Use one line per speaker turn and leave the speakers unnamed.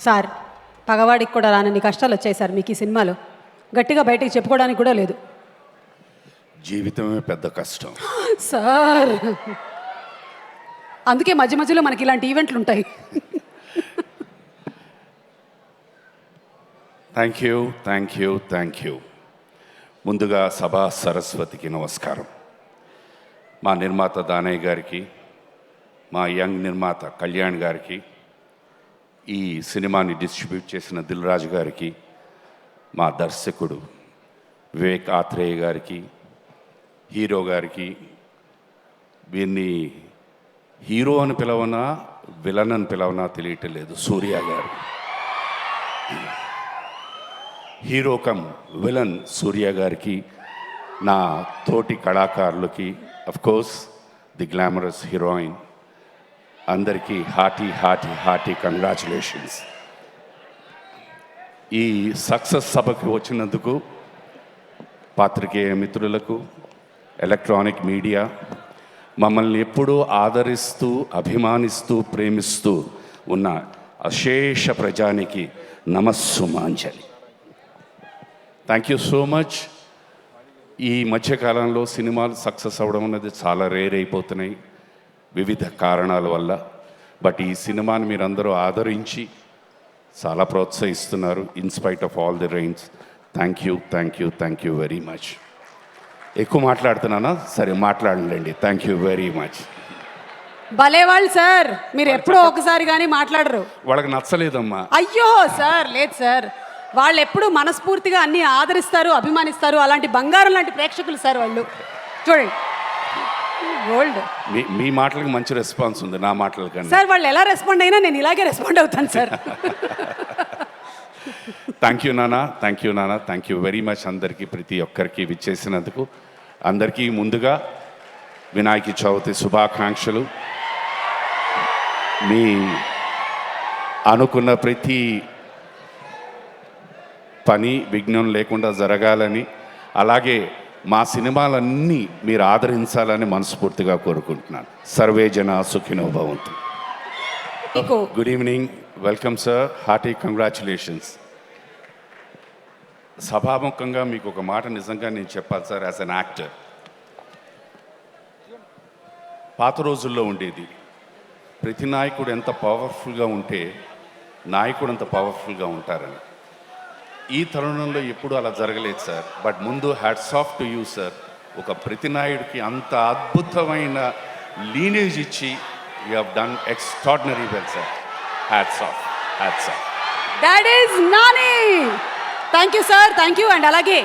Sir పగవాడికి కూడా రానన్ని కష్టాలు వచ్చాయి సార్ మీకు ఈ సినిమాలో. గట్టిగా బయటికి చెప్పుకోవడానికి కూడా లేదు
జీవితమే పెద్ద కష్టం
సార్. అందుకే మధ్య మధ్యలో మనకి ఇలాంటి ఈవెంట్లు ఉంటాయి.
Thank you. ముందుగా సభా సరస్వతికి నమస్కారం. మా నిర్మాత దానయ్య గారికి, మా యంగ్ నిర్మాత కళ్యాణ్ గారికి, ఈ సినిమాని డిస్ట్రిబ్యూట్ చేసిన దిల్ రాజు గారికి, మా దర్శకుడు వివేక్ ఆత్రేయ గారికి, హీరో గారికి, వీరిని హీరో అని పిలవనా విలన్ అని పిలవనా తెలియటం లేదు, సూర్య గారు. హీరో కమ్ విలన్ సూర్య గారికి, నా తోటి కళాకారులకి, అఫ్కోర్స్ ది గ్లామరస్ హీరోయిన్, అందరికీ హార్టీ కంగ్రాచులేషన్స్. ఈ సక్సెస్ సభకి వచ్చినందుకు పాత్రికేయ మిత్రులకు, ఎలక్ట్రానిక్ మీడియా, మమ్మల్ని ఎప్పుడూ ఆదరిస్తూ అభిమానిస్తూ ప్రేమిస్తూ ఉన్న అశేష ప్రజానికి నమస్సుమాంజలి. Thank you so much. ఈ మధ్యకాలంలో సినిమాలు సక్సెస్ అవ్వడం అనేది చాలా రేర్ అయిపోతున్నాయి వివిధ కారణాల వల్ల. బట్ ఈ సినిమాని మీరందరూ ఆదరించి చాలా ప్రోత్సహిస్తున్నారు inspite of all the rains. Thank you very much. ఎక్కువ మాట్లాడుతున్నానా? సరే మాట్లాడండి. Thank you very much.
భలేవాళ్ళు సార్, మీరు ఎప్పుడో ఒకసారి కానీ మాట్లాడరు.
వాళ్ళకి నచ్చలేదమ్మా.
అయ్యో సార్, లేదు సార్, వాళ్ళు ఎప్పుడు మనస్ఫూర్తిగా అన్ని ఆదరిస్తారు, అభిమానిస్తారు. అలాంటి బంగారం లాంటి ప్రేక్షకులు సార్ వాళ్ళు. చూడండి గోల్డ్.
మీ మాటలకు మంచి రెస్పాన్స్ ఉంది, నా మాటల కన్నా.
సార్ వాళ్ళు ఎలా రెస్పాండ్ అయినా నేను ఇలాగే రెస్పాండ్ అవుతాను సార్.
థ్యాంక్ యూ నాన్న. థ్యాంక్ యూ వెరీ మచ్ అందరికీ, ప్రతి ఒక్కరికి విచ్చేసినందుకు. అందరికీ ముందుగా వినాయక చవితి శుభాకాంక్షలు. మీ అనుకున్న ప్రతి పని విఘ్నం లేకుండా జరగాలని, అలాగే మా సినిమాలన్నీ మీరు ఆదరించాలని మనస్ఫూర్తిగా కోరుకుంటున్నాను. సర్వే జన సుఖినో భవంతు. Good evening, welcome sir, hearty congratulations. సభాముఖంగా మీకు ఒక మాట నిజంగా నేను చెప్పాలి సార్. యాజ్ అన్ యాక్టర్, పాత రోజుల్లో ఉండేది, ప్రతి నాయకుడు ఎంత పవర్ఫుల్గా ఉంటే నాయకుడు అంత పవర్ఫుల్గా ఉంటారని. ఈ తరుణంలో ఎప్పుడు అలా జరగలేదు సార్. బట్ ముందు hats off to you sir. ఒక ప్రతి నాయుడికి అంత అద్భుతమైన లీనేజ్ ఇచ్చి you have done extraordinary well sir. Hats off.
That is Nani. Thank you sir, thank you. And అలాగే